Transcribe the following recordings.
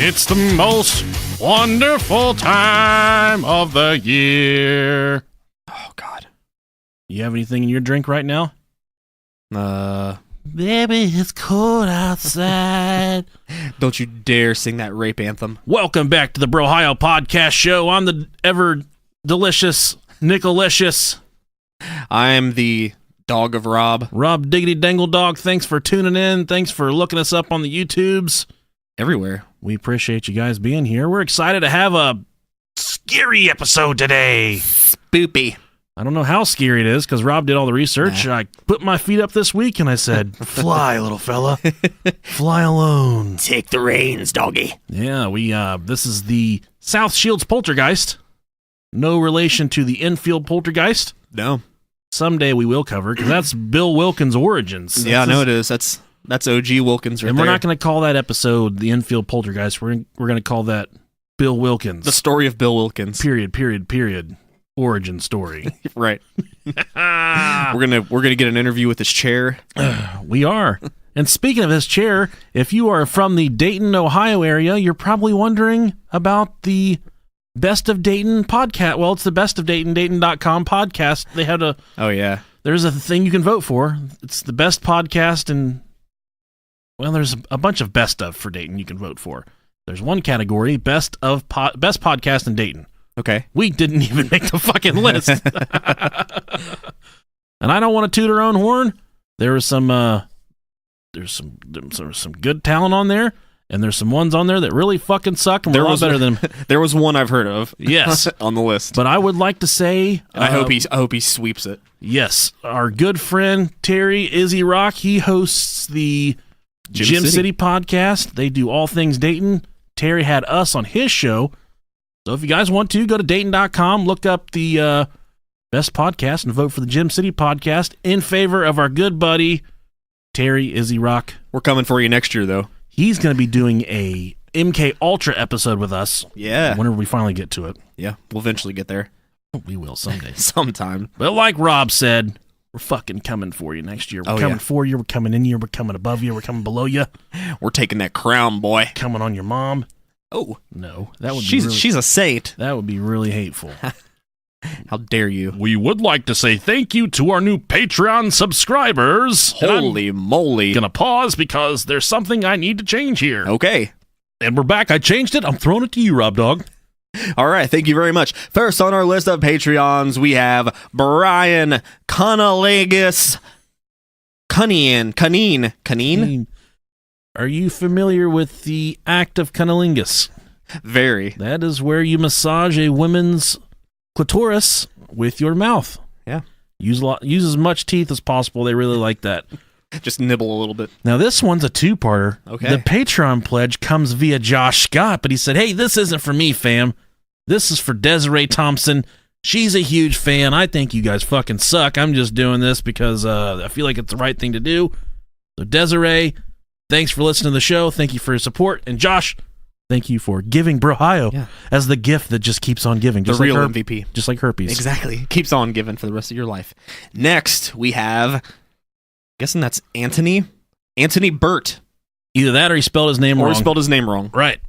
It's the most wonderful time of the year. Oh, God. You have anything in your drink right now? Baby, it's cold outside. Don't you dare sing that rape anthem. Welcome back to the Brohio Podcast Show. I'm the ever-delicious Nickolicious. I'm the dog of Rob. Rob Diggity Dangle Dog, thanks for tuning in. Thanks for looking us up on the YouTubes. Everywhere. We appreciate you guys being here. We're excited to have a scary episode today. Spoopy. I don't know how scary it is because Rob did all the research. I put my feet up this week and I said, fly, little fella. Fly alone. Take the reins, doggy. Yeah, this is the South Shields Poltergeist. No relation to the Enfield Poltergeist. No. Someday we will cover because that's Bill Wilkins' origins. Yeah, I know it is. That's OG Wilkins right there. And we're not going to call that episode the Enfield Poltergeist. We're going to call that Bill Wilkins. The story of Bill Wilkins. Period. Origin story. Right. We're gonna get an interview with his chair. We are. And speaking of his chair, if you are from the Dayton, Ohio area, you're probably wondering about the Best of Dayton podcast. Well, it's the Best of Dayton, Dayton.com podcast. They had a... Oh, yeah. There's a thing you can vote for. It's the best podcast and... Well, there's a bunch of best of for Dayton you can vote for. There's one category, best podcast in Dayton. Okay. We didn't even make the fucking list. And I don't want to toot our own horn. There's some good talent on there, and there's some ones on there that really fucking suck and were a lot better than them. There was one I've heard of. Yes. On the list. But I would like to say... And I hope he sweeps it. Yes. Our good friend Terry Izzy Rock, he hosts the Gym City podcast. They do all things Dayton. Terry had us on his show. So if you guys want to, go to Dayton.com, look up the best podcast, and vote for the Gym City podcast in favor of our good buddy, Terry Izzy Rock. We're coming for you next year, though. He's going to be doing a MK Ultra episode with us. Yeah. Whenever we finally get to it. Yeah, we'll eventually get there. We will someday. Sometime. But like Rob said, we're fucking coming for you next year. We're coming for you. We're coming in you. We're coming above you. We're coming below you. We're taking that crown, boy. Coming on your mom. Oh. No. That would she's a saint. That would be really hateful. How dare you? We would like to say thank you to our new Patreon subscribers. Holy moly. Gonna pause because there's something I need to change here. Okay. And we're back. I changed it. I'm throwing it to you, Rob Dog. All right, thank you very much. First on our list of Patreons, we have Brian Cunnilingus. Cuneen. Are you familiar with the act of cunnilingus? Very. That is where you massage a woman's clitoris with your mouth. Yeah. Use as much teeth as possible. They really like that. Just nibble a little bit. Now, this one's a two-parter. Okay. The Patreon pledge comes via Josh Scott, but he said, hey, this isn't for me, fam. This is for Desiree Thompson. She's a huge fan. I think you guys fucking suck. I'm just doing this because I feel like it's the right thing to do. So, Desiree, thanks for listening to the show. Thank you for your support. And Josh, thank you for giving Brohio as the gift that just keeps on giving. Just the like real MVP. Just like herpes. Exactly. Keeps on giving for the rest of your life. Next, we have... guessing that's Anthony Burt. Either that or he spelled his name wrong. Or he spelled his name wrong. Right.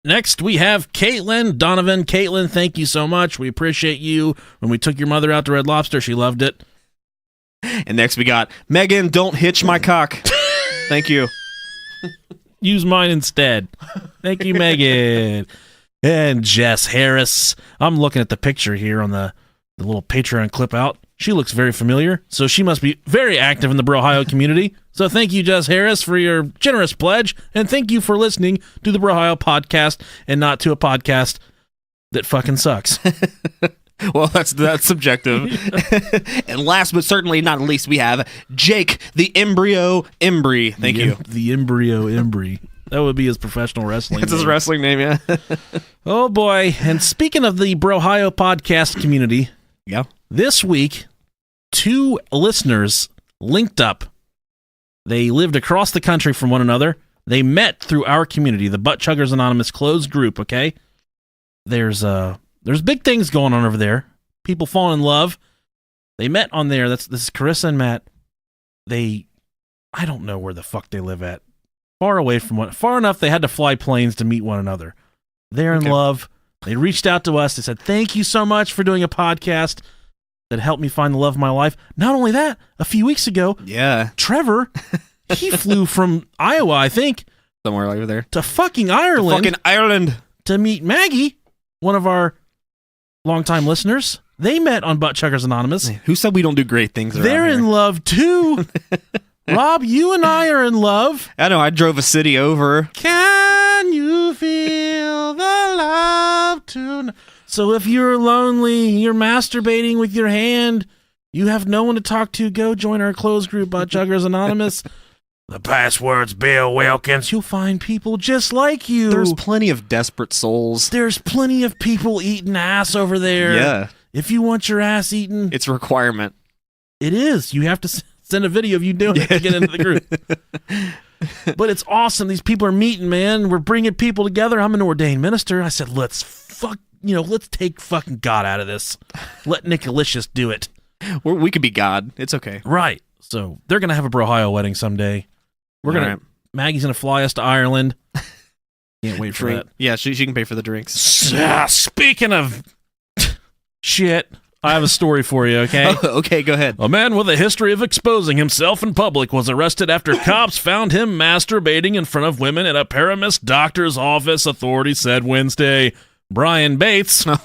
Next, we have Caitlin Donovan. Caitlin, thank you so much. We appreciate you. When we took your mother out to Red Lobster, she loved it. And next we got Megan, don't hitch my cock. Thank you. Use mine instead. Thank you, Megan. And Jess Harris. I'm looking at the picture here on the little Patreon clip out. She looks very familiar, so she must be very active in the Brohio community. So thank you, Jess Harris, for your generous pledge, and thank you for listening to the Brohio podcast and not to a podcast that fucking sucks. Well, that's subjective. And last but certainly not least, we have Jake, the Embryo Embry. Thank you. The Embryo Embry. That would be his professional wrestling That's name. his wrestling name, yeah. Oh, boy. And speaking of the Brohio podcast community, yeah, this week, 2 listeners linked up. They lived across the country from one another. They met through our community, the Butt Chuggers Anonymous closed group, okay? There's big things going on over there. People fall in love. They met on there. This is Carissa and Matt. I don't know where the fuck they live at. far away from far enough they had to fly planes to meet one another. They're in love. They reached out to us. They said, "Thank you so much for doing a podcast that helped me find the love of my life." Not only that, a few weeks ago, Trevor, he flew from Iowa, I think, somewhere over there, to fucking Ireland. To meet Maggie, one of our longtime listeners. They met on Butt Chuggers Anonymous. Who said we don't do great things around They're here? in love too. Rob, you and I are in love. I know. I drove a city over. Can you feel the love tonight? So if you're lonely, you're masturbating with your hand, you have no one to talk to, go join our closed group, Butt Chuggers Anonymous. The password's Bill Wilkins. You'll find people just like you. There's plenty of desperate souls. There's plenty of people eating ass over there. Yeah. If you want your ass eaten, it's a requirement. It is. You have to send a video of you doing it to get into the group. But it's awesome. These people are meeting, man. We're bringing people together. I'm an ordained minister. I said, let's take fucking God out of this. Let Nicolicious do it. We could be God. It's okay. Right. So they're going to have a Brohio wedding someday. Maggie's going to fly us to Ireland. Can't wait for that. Yeah, she can pay for the drinks. Speaking of shit, I have a story for you, okay? Okay, go ahead. A man with a history of exposing himself in public was arrested after cops found him masturbating in front of women at a Paramus doctor's office, authorities said Wednesday. Brian Bates, as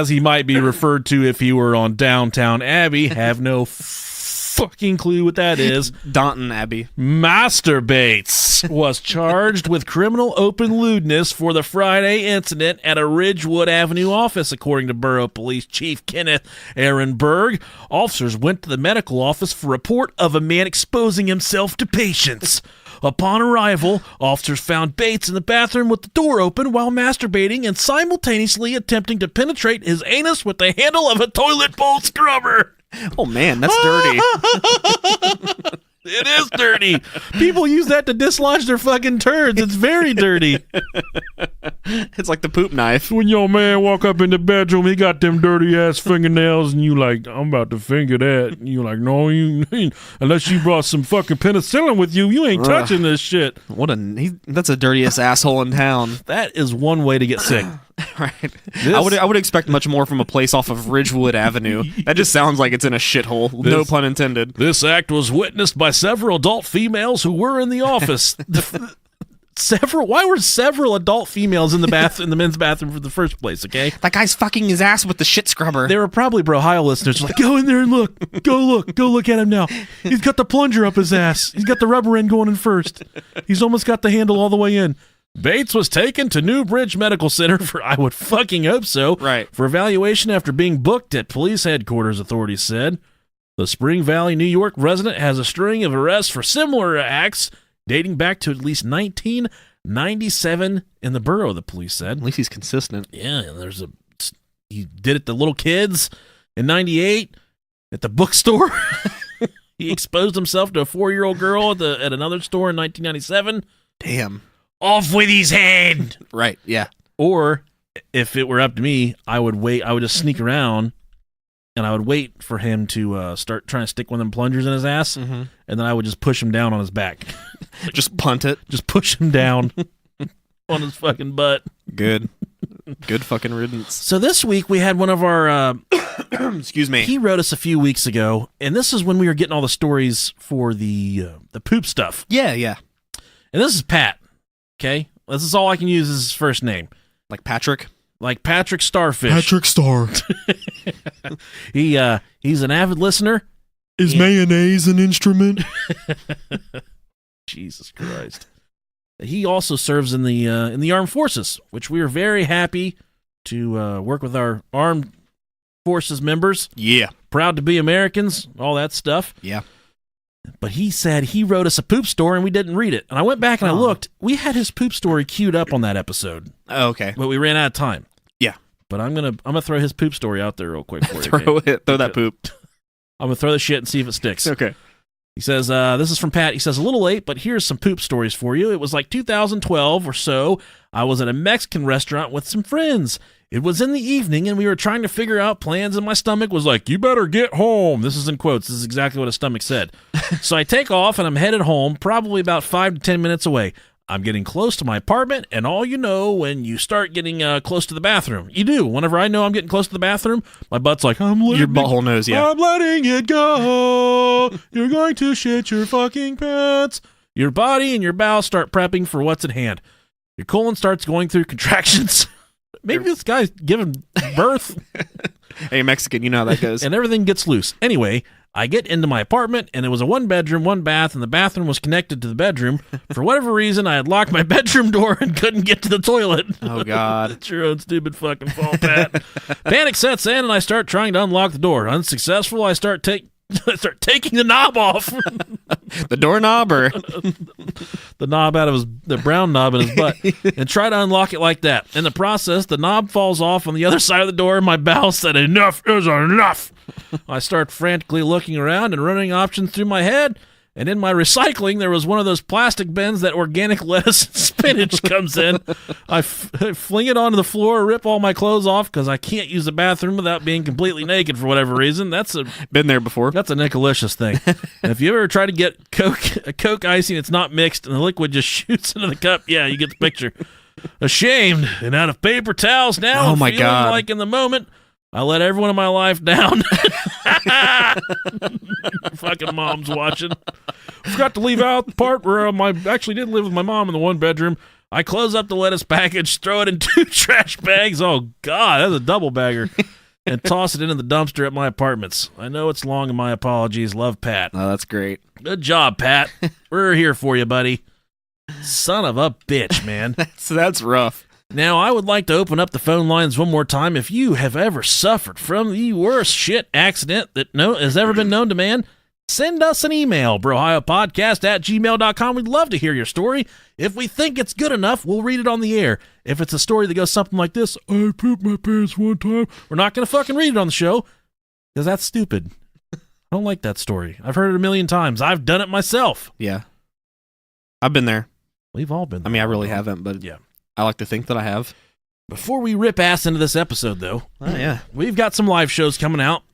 he might be referred to if he were on Downtown Abbey, have no fucking clue what that is. Downton Abbey. Masturbates was charged with criminal open lewdness for the Friday incident at a Ridgewood Avenue office, according to Borough Police Chief Kenneth Ehrenberg. Officers went to the medical office for a report of a man exposing himself to patients. Upon arrival, officers found Bates in the bathroom with the door open while masturbating and simultaneously attempting to penetrate his anus with the handle of a toilet bowl scrubber. Oh, man, that's dirty. It is dirty. People use that to dislodge their fucking turds. It's very dirty. It's like the poop knife. When your man walk up in the bedroom, he got them dirty ass fingernails, and you like, I'm about to finger that. And you like, no, you ain't. Unless you brought some fucking penicillin with you, you ain't touching this shit. That's the dirtiest asshole in town. That is one way to get sick. Right. I would expect much more from a place off of Ridgewood Avenue. That just sounds like it's in a shithole. No pun intended. This act was witnessed by several adult females who were in the office. Why were several adult females in the men's bathroom for the first place, okay? That guy's fucking his ass with the shit scrubber. They were probably Brohio listeners like, go in there and look. Go look at him now. He's got the plunger up his ass. He's got the rubber end going in first. He's almost got the handle all the way in. Bates was taken to New Bridge Medical Center I would fucking hope so, for evaluation after being booked at police headquarters, authorities said. The Spring Valley, New York resident has a string of arrests for similar acts dating back to at least 1997 in the borough, the police said. At least he's consistent. Yeah, he did it to little kids in 98 at the bookstore. He exposed himself to a 4-year-old girl at another store in 1997. Damn. Off with his head. Right, yeah. Or if it were up to me, I would wait. I would just sneak around and I would wait for him to start trying to stick one of them plungers in his ass, and then I would just push him down on his back. Just punt it. Just push him down on his fucking butt. Good fucking riddance. So this week we had one of our... excuse me. He wrote us a few weeks ago, and this is when we were getting all the stories for the poop stuff. Yeah, yeah. And this is Pat. Okay, this is all I can use as his first name. Like Patrick? Like Patrick Starfish. Patrick Star. He's an avid listener. Is mayonnaise an instrument? Jesus Christ. He also serves in the armed forces, which we are very happy to work with our armed forces members. Yeah. Proud to be Americans, all that stuff. Yeah. But he said he wrote us a poop story and we didn't read it. And I went back and I looked. We had his poop story queued up on that episode. Oh, okay. But we ran out of time. Yeah. But I'm gonna throw his poop story out there real quick for you. Throw that poop. I'm gonna throw the shit and see if it sticks. Okay. He says, this is from Pat. He says, a little late, but here's some poop stories for you. It was like 2012 or so. I was at a Mexican restaurant with some friends. It was in the evening, and we were trying to figure out plans, and my stomach was like, you better get home. This is in quotes. This is exactly what his stomach said. So I take off, and I'm headed home, probably about 5 to 10 minutes away. I'm getting close to my apartment, and all you know when you start getting close to the bathroom. You do. Whenever I know I'm getting close to the bathroom, my butt's like, Your butthole knows, yeah. I'm letting it go. You're going to shit your fucking pants. Your body and your bowels start prepping for what's at hand. Your colon starts going through contractions. Maybe this guy's giving birth. Hey, Mexican, you know how that goes. And everything gets loose. Anyway, I get into my apartment, and it was a 1-bedroom, 1 bath, and the bathroom was connected to the bedroom. For whatever reason, I had locked my bedroom door and couldn't get to the toilet. Oh, God. It's your own stupid fucking fault, Pat. Panic sets in, and I start trying to unlock the door. Unsuccessful, I start taking the knob off. The doorknob or the knob out of the brown knob in his butt, and try to unlock it like that. In the process, the knob falls off on the other side of the door, and my bowel said, enough is enough. I start frantically looking around and running options through my head, and in my recycling, there was one of those plastic bins that organic lettuce and spinach comes in. I fling it onto the floor, rip all my clothes off because I can't use the bathroom without being completely naked for whatever reason. been there before. That's a Nicolicious thing. And if you ever try to get a Coke icing, it's not mixed, and the liquid just shoots into the cup. Yeah, you get the picture. Ashamed and out of paper towels now. Oh, my feeling God. like in the moment, I let everyone in my life down. Fucking mom's watching. Forgot to leave out the part where I actually did live with my mom in the 1 bedroom. I close up the lettuce package, throw it in 2 trash bags. Oh, God, that's a double bagger. And toss it into the dumpster at my apartments. I know it's long, and my apologies. Love, Pat. Oh, that's great. Good job, Pat. We're here for you, buddy. Son of a bitch, man. That's rough. Now, I would like to open up the phone lines one more time. If you have ever suffered from the worst shit accident that has ever been known to man, send us an email, brohiopodcast@gmail.com. We'd love to hear your story. If we think it's good enough, we'll read it on the air. If it's a story that goes something like this, I pooped my pants one time, we're not going to fucking read it on the show because that's stupid. I don't like that story. I've heard it a million times. I've done it myself. Yeah. I've been there. We've all been there. I mean, I really haven't, but yeah. I like to think that I have. Before we rip ass into this episode, though, Oh, yeah. we've got some live shows coming up.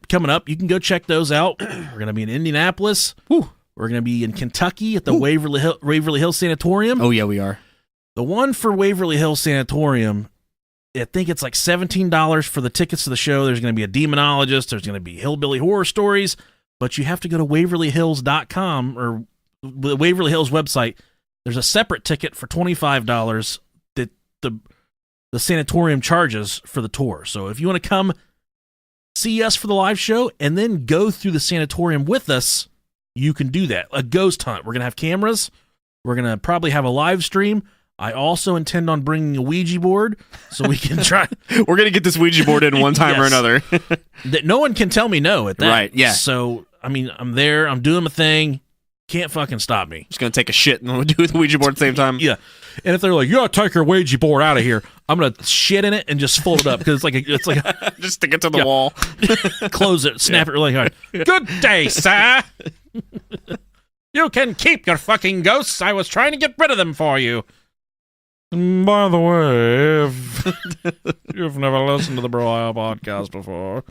You can go check those out. We're going to be in Indianapolis. Woo. We're going to be in Kentucky at the Waverly Hills Sanatorium. Oh, yeah, we are. The one for Waverly Hills Sanatorium, I think it's like $17 for the tickets to the show. There's going to be a demonologist. There's going to be hillbilly horror stories. But you have to go to waverlyhills.com or the Waverly Hills website. There's a separate ticket for $25 that the sanatorium charges for the tour. So if you want to come see us for the live show and then go through the sanatorium with us, you can do that. A ghost hunt. We're going to have cameras. We're going to probably have a live stream. I also intend on bringing a Ouija board so we can try. We're going to get this Ouija board in one time or Yes. another. That no one can tell me no at that. Right, yeah. So, I mean, I'm there. I'm doing my thing. Can't fucking stop me. Just going to take a shit and we'll do the Ouija board at the same time. Yeah. And if they're like, you gotta take your Ouija board out of here, I'm gonna shit in it and just fold it up because it's like Just stick it to the wall. close it, snap it really hard. Good day, sir. You can keep your fucking ghosts. I was trying to get rid of them for you. And by the way, if you've never listened to the Brohio podcast before.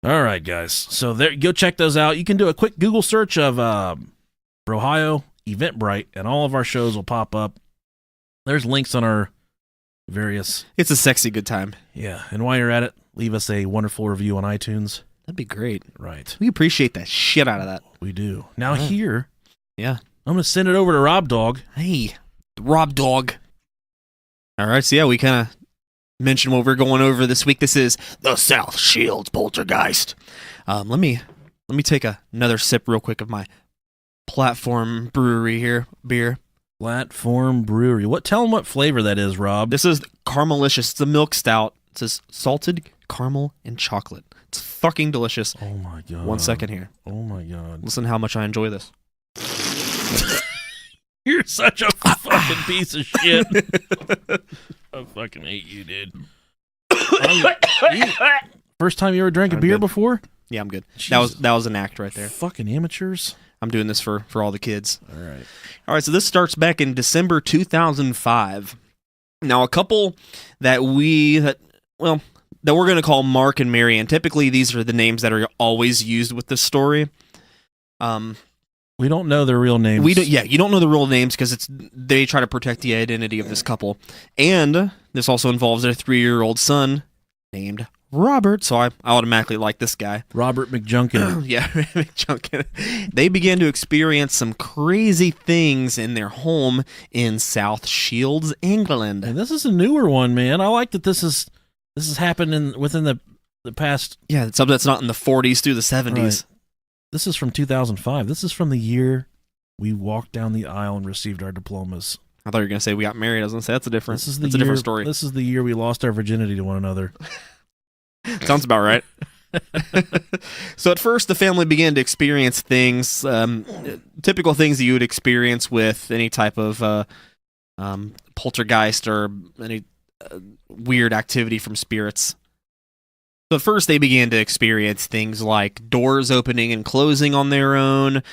All right, guys. So there, go check those out. You can do a quick Google search of Brohio Eventbrite, and all of our shows will pop up. There's links on our various. It's a sexy good time. Yeah, and while you're at it, leave us a wonderful review on iTunes. That'd be great. Right. We appreciate that shit out of that. We do. Now Yeah. here, Yeah. I'm going to send it over to Rob Dog. Hey, Rob Dog. All right, so yeah, we kind of mentioned what we're going over this week. This is the South Shields Poltergeist. Let me take another sip real quick of my Platform Brewery here beer. Platform Brewery. Tell them what flavor that is, Rob. This is Caramelicious. It's a milk stout. It says salted caramel and chocolate. It's fucking delicious. Oh my god. 1 second here. Oh my god. Listen how much I enjoy this. You're such a fucking piece of shit. I fucking hate you, dude. First time you ever drank a I'm beer good. before? Yeah, I'm good. Jesus. That was an act right there. Fucking amateurs. I'm doing this for all the kids. All right. All right, so this starts back in December 2005. Now, a couple that well, that we're going to call Marc and Marianne. Typically, these are the names that are always used with this story. We don't know their real names. You don't know the real names because they try to protect the identity of this couple. And this also involves their 3-year-old son named Robert, so I automatically like this guy. Robert McJunkin. Yeah, McJunkin. They began to experience some crazy things in their home in South Shields, England. And this is a newer one, man. I like that this is happening within the past. Yeah, it's something that's not in the 40s through the 70s. Right. This is from 2005. This is from the year we walked down the aisle and received our diplomas. I thought you were going to say we got married. I was going to say that's a different story. This is the year we lost our virginity to one another. Sounds about right. So at first, the family began to experience things, typical things that you would experience with any type of poltergeist or any weird activity from spirits. So at first, they began to experience things like doors opening and closing on their own,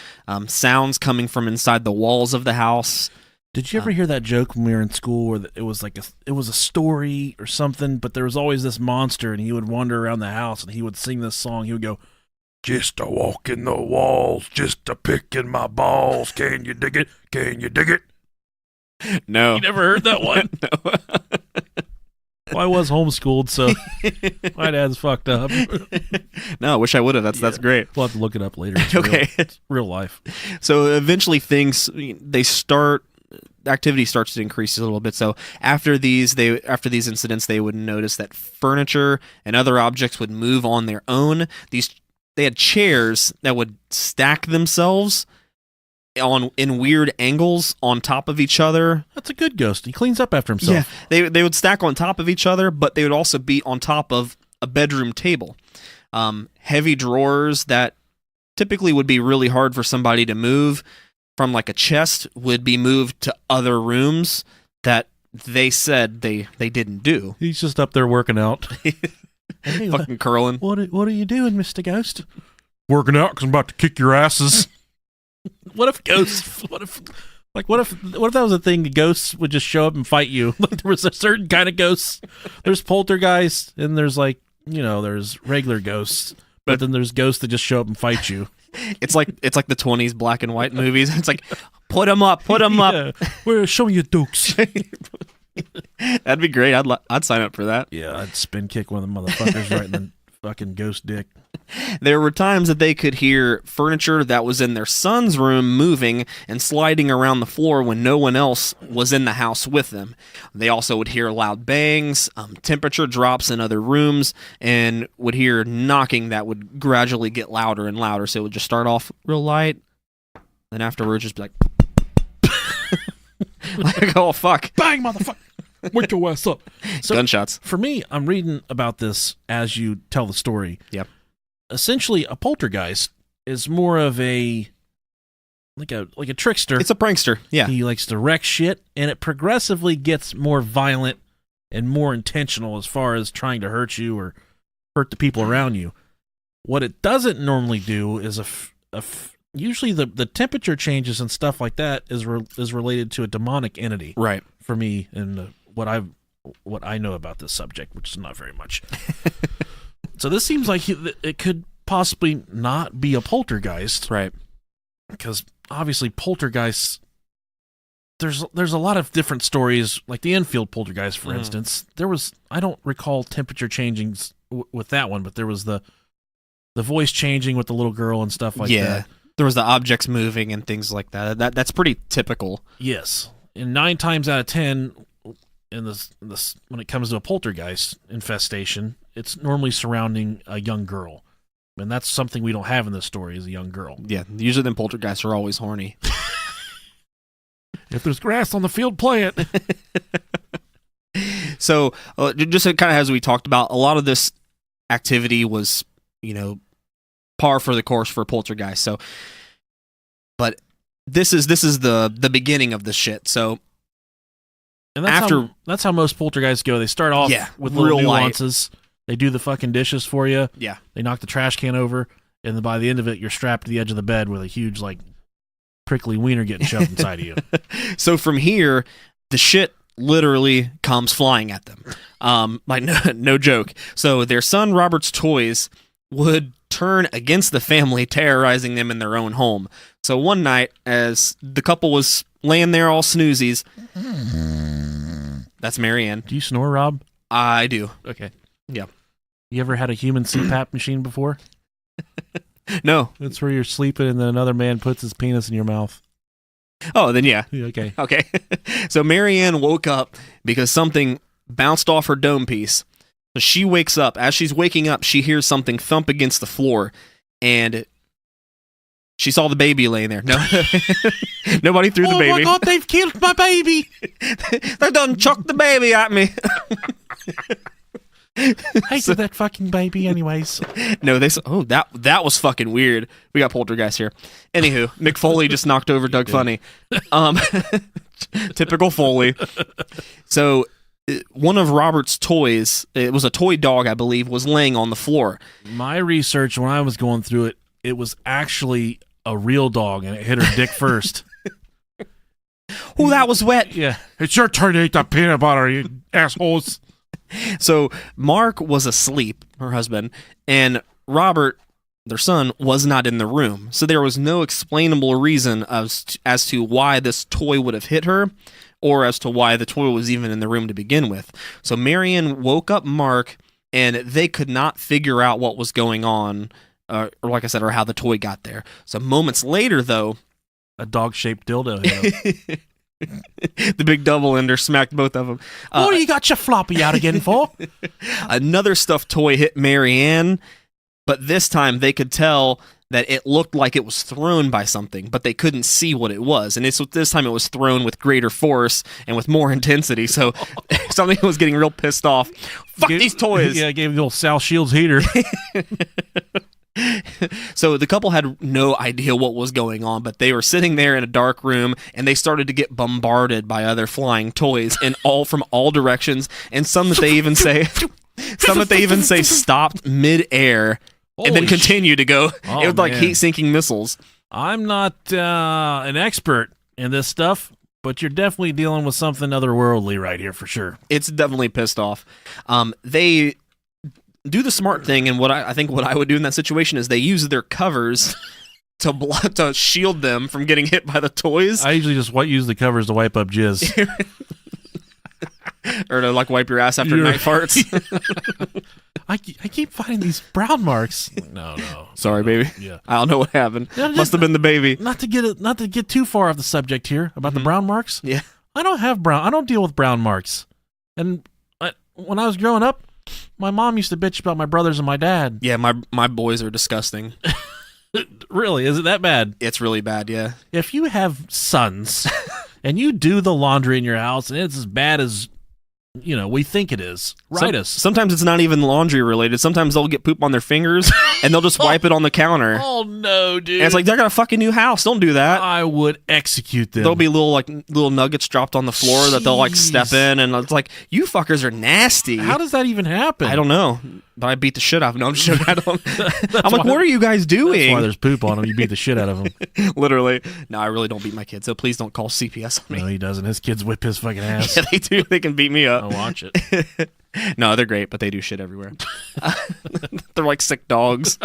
sounds coming from inside the walls of the house. Did you ever hear that joke when we were in school where it was like it was a story or something, but there was always this monster and he would wander around the house and he would sing this song. He would go, Just a walk in the walls, just a picking my balls. Can you dig it? Can you dig it? No. You never heard that one? No. Well, I was homeschooled, so my dad's fucked up. No, I wish I would have. That's great. We'll have to look it up later. It's real life. So eventually activity starts to increase a little bit. So after these incidents, they would notice that furniture and other objects would move on their own. They had chairs that would stack themselves in weird angles on top of each other. That's a good ghost. He cleans up after himself. Yeah, they would stack on top of each other, but they would also be on top of a bedroom table. Heavy drawers that typically would be really hard for somebody to move from like a chest would be moved to other rooms that they said they didn't do. He's just up there working out. Fucking curling. What are you doing, Mr. Ghost? Working out because I'm about to kick your asses. What if ghosts? What if that was a thing? Ghosts would just show up and fight you. Like there was a certain kind of ghosts. There's poltergeists, and there's there's regular ghosts, but then there's ghosts that just show up and fight you. It's like the 20s black and white movies. It's like put them up. Well, show me your dukes. That'd be great. I'd sign up for that. Yeah, I'd spin kick one of the motherfuckers right in the fucking ghost dick. There were times that they could hear furniture that was in their son's room moving and sliding around the floor when no one else was in the house with them. They also would hear loud bangs, temperature drops in other rooms, and would hear knocking that would gradually get louder and louder. So it would just start off real light, then afterwards just be like, like, oh fuck, Bang, motherfucker. Wake your ass up. So, gunshots. For me, I'm reading about this as you tell the story. Yep. Essentially, a poltergeist is more of a trickster. It's a prankster. Yeah. He likes to wreck shit, and it progressively gets more violent and more intentional as far as trying to hurt you or hurt the people around you. What it doesn't normally do is usually the temperature changes and stuff like that is related to a demonic entity. Right. For me, and what I know about this subject, which is not very much. So this seems like it could possibly not be a poltergeist, right? Because obviously poltergeists, there's a lot of different stories, like the Enfield poltergeist, for instance. I don't recall temperature changings with that one, but there was the voice changing with the little girl and stuff like that. There was the objects moving and things like that. That's pretty typical. Yes, and 9 times out of 10. In this, when it comes to a poltergeist infestation, it's normally surrounding a young girl, and that's something we don't have in this story. Is a young girl. Yeah, usually them poltergeists are always horny. If there's grass on the field, play it. So, just kind of as we talked about, a lot of this activity was, par for the course for poltergeist. So, but this is the beginning of the shit. So. And that's how most poltergeists go. They start off with little nuances. Light. They do the fucking dishes for you. Yeah. They knock the trash can over, and then by the end of it, you're strapped to the edge of the bed with a huge, prickly wiener getting shoved inside of you. So from here, the shit literally comes flying at them. Like no joke. So their son Robert's toys would turn against the family, terrorizing them in their own home. So one night, as the couple was laying there all snoozies, that's Marianne. Do you snore, Rob? I do. Okay. Yeah. You ever had a human CPAP machine before? No. That's where you're sleeping and then another man puts his penis in your mouth. Oh, then yeah. Okay. Okay. So Marianne woke up because something bounced off her dome piece. So she wakes up. As she's waking up, she hears something thump against the floor, and she saw the baby laying there. No, nobody threw the baby. Oh my God, they've killed my baby! They done chucked the baby at me. Hated that fucking baby, anyways. No, that was fucking weird. We got Poltergeist here. Anywho, Mick Foley just knocked over Doug Funny. Typical Foley. So one of Robert's toys, it was a toy dog, I believe, was laying on the floor. My research, when I was going through it, it was actually a real dog, and it hit her dick first. Oh, that was wet. Yeah. It's your turn to eat the peanut butter, you assholes. So Mark was asleep, her husband, and Robert, their son, was not in the room. So there was no explainable reason as to why this toy would have hit her, or as to why the toy was even in the room to begin with. So Marianne woke up Mark, and they could not figure out what was going on, or like I said, or how the toy got there. So moments later, though, a dog-shaped dildo hit him. the big double ender smacked both of them. What do you got your floppy out again for? Another stuffed toy hit Marianne, but this time they could tell that it looked like it was thrown by something, but they couldn't see what it was. And this time it was thrown with greater force and with more intensity, so something was getting real pissed off. Fuck these toys! Yeah, gave the old Sal Shields heater. So the couple had no idea what was going on, but they were sitting there in a dark room, and they started to get bombarded by other flying toys, and all from all directions, and some that they even say stopped mid-air and then continue to go. Oh, it was like man. heat-sinking missiles. I'm not an expert in this stuff, but you're definitely dealing with something otherworldly right here for sure. It's definitely pissed off. They do the smart thing, and what I think what I would do in that situation is they use their covers to shield them from getting hit by the toys. I usually just use the covers to wipe up jizz. Or to like wipe your ass after night farts. I keep finding these brown marks. No. Sorry, baby. Yeah. I don't know what happened. No, Must have been the baby. Not to get too far off the subject here about the brown marks. Yeah. I don't deal with brown marks. And when I was growing up, my mom used to bitch about my brothers and my dad. Yeah, my boys are disgusting. Really? Is it that bad? It's really bad, yeah. If you have sons and you do the laundry in your house and it's as bad as we think it is, write us. Sometimes it's not even laundry related. Sometimes they'll get poop on their fingers and they'll just wipe it on the counter. Oh no, dude. And it's like, they got a fucking new house. Don't do that. I would execute them. There'll be little nuggets dropped on the floor that they'll like step in, and it's like, you fuckers are nasty. How does that even happen? I don't know. But I beat the shit out of them. No, I'm just joking. I'm like, what are you guys doing? That's why there's poop on them. You beat the shit out of them. Literally. No, I really don't beat my kids, so please don't call CPS on me. No, he doesn't. His kids whip his fucking ass. Yeah, they do. They can beat me up. I'll watch it. No, they're great, but they do shit everywhere. They're like sick dogs.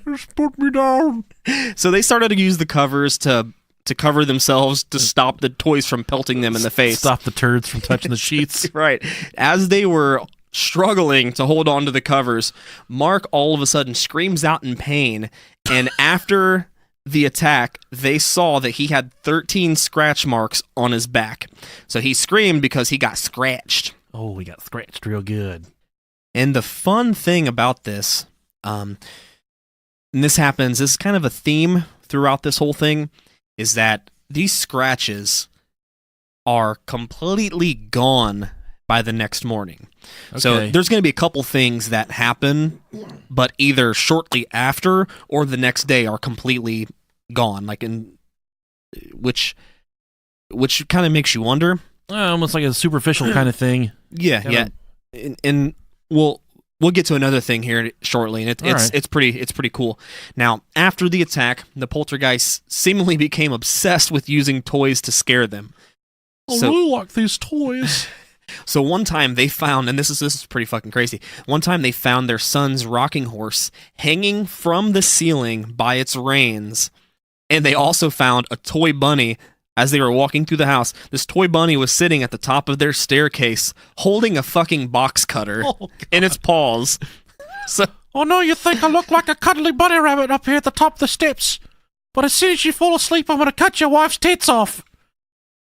Just put me down. So they started to use the covers to cover themselves to stop the toys from pelting them in the face. Stop the turds from touching the sheets. Right. As they were struggling to hold on to the covers, Mark all of a sudden screams out in pain, and after the attack, they saw that he had 13 scratch marks on his back. So he screamed because he got scratched. Oh, we got scratched real good. And the fun thing about this, and this happens, this is kind of a theme throughout this whole thing, is that these scratches are completely gone by the next morning. Okay. So there's going to be a couple things that happen, but either shortly after or the next day are completely gone, like which kind of makes you wonder. Almost like a superficial kind of thing. Yeah. And we'll get to another thing here shortly, and it's pretty cool. Now, after the attack, the poltergeist seemingly became obsessed with using toys to scare them. I So- really like these toys. So one time they found, and this is pretty fucking crazy. One time they found their son's rocking horse hanging from the ceiling by its reins, and they also found a toy bunny as they were walking through the house. This toy bunny was sitting at the top of their staircase, holding a fucking box cutter in its paws. So Oh no, you think I look like a cuddly bunny rabbit up here at the top of the steps. But as soon as you fall asleep, I'm going to cut your wife's tits off.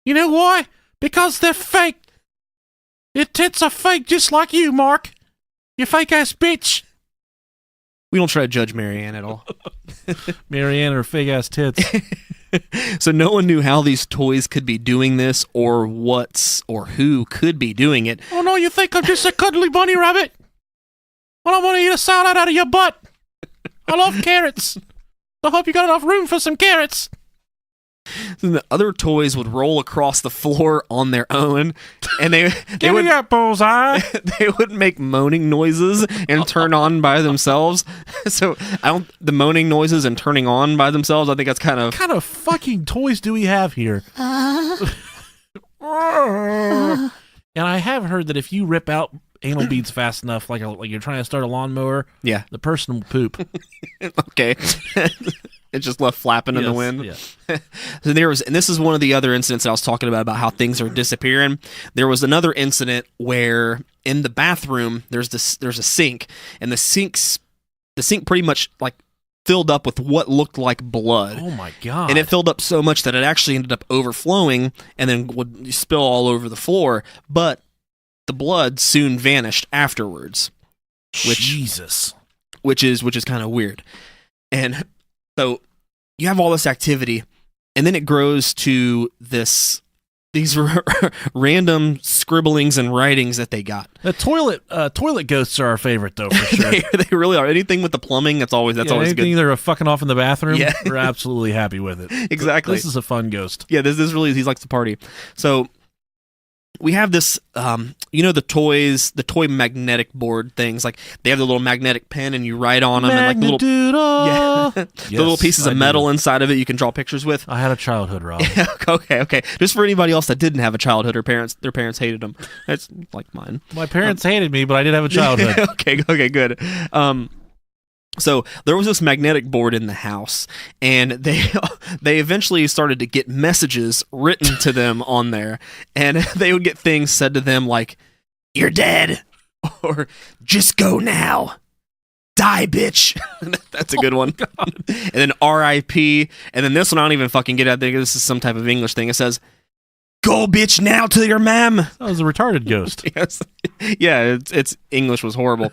You know why? Because they're fake. Your tits are fake just like you, Mark. You fake-ass bitch. we don't try to judge Marianne at all. Marianne and her fake-ass tits. So no one knew how these toys could be doing this or who could be doing it. Oh no, you think I'm just a cuddly bunny rabbit? Well, I want to eat a salad out of your butt. I love carrots. I hope you got enough room for some carrots. Then the other toys would roll across the floor on their own, and they Give would me that bullseye. they would make moaning noises and turn on by themselves. So the moaning noises and turning on by themselves, I think that's kind of What kind of fucking toys do we have here? And I have heard that if you rip out anal beads fast enough, like you're trying to start a lawnmower, yeah. the person will poop. Okay. It's just left flapping in the wind. Yeah. So and this is one of the other incidents I was talking about how things are disappearing. There was another incident where in the bathroom there's a sink, and the sink pretty much like filled up with what looked like blood. Oh my god! And it filled up so much that it actually ended up overflowing and then would spill all over the floor. But the blood soon vanished afterwards. Jesus. Which is kind of weird. And so you have all this activity, and then it grows to these random scribblings and writings that they got. The toilet ghosts are our favorite though, for sure. they really are. Anything with the plumbing, that's always anything good. they're fucking off in the bathroom, Yeah. we're absolutely happy with it. Exactly. This is a fun ghost. Yeah, this really he likes to party. So we have this, the toy magnetic board things. Like they have the little magnetic pen, and you write on them, and like the little pieces of metal inside of it you can draw pictures with. I had a childhood, Rob. Okay. Just for anybody else that didn't have a childhood, or their parents hated them. That's like mine. My parents hated me, but I did have a childhood. Okay, good. So there was this magnetic board in the house, and they eventually started to get messages written to them on there, and they would get things said to them like, "You're dead," or "Just go now, die, bitch." That's a good one. And then R.I.P. And then this one I don't even fucking get. I think this is some type of English thing. It says, "Go, bitch, now to your mam." That was a retarded ghost. Yes. Yeah, its English was horrible.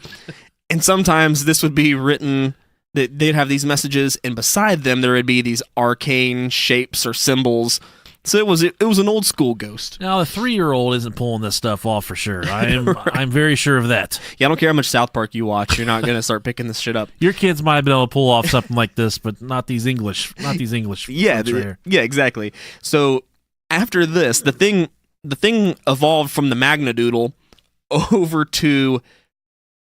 And sometimes this would be written, that they'd have these messages, and beside them there would be these arcane shapes or symbols. So it was an old school ghost. Now, the 3-year-old isn't pulling this stuff off for sure. I'm very sure of that. Yeah, I don't care how much South Park you watch, you're not going to start picking this shit up. Your kids might have been able to pull off something like this, but not these English. Yeah, folks right here. yeah, exactly. So after this, the thing evolved from the Magnadoodle over to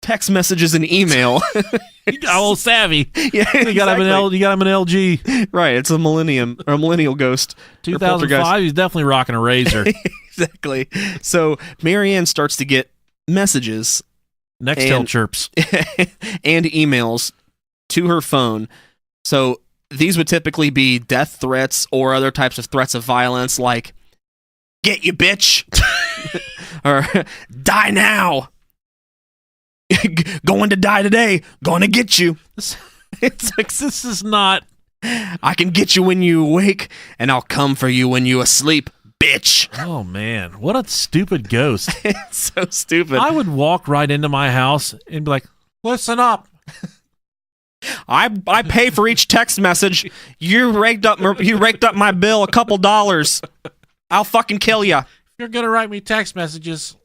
text messages and email. You got a little savvy. Yeah, You got him an LG. Right, it's a millennial ghost. 2005, he's definitely rocking a Razor. Exactly. So Marianne starts to get messages, Nextel chirps. and emails to her phone. So these would typically be death threats or other types of threats of violence, like "Get you, bitch," or "Die now." "Going to die today. Gonna get you." It's like, this is not. "I can get you when you awake, and I'll come for you when you asleep, bitch." Oh man, what a stupid ghost. It's so stupid. I would walk right into my house and be like, "Listen up. I pay for each text message. You raked up my bill a couple dollars. I'll fucking kill you." If you're gonna write me text messages,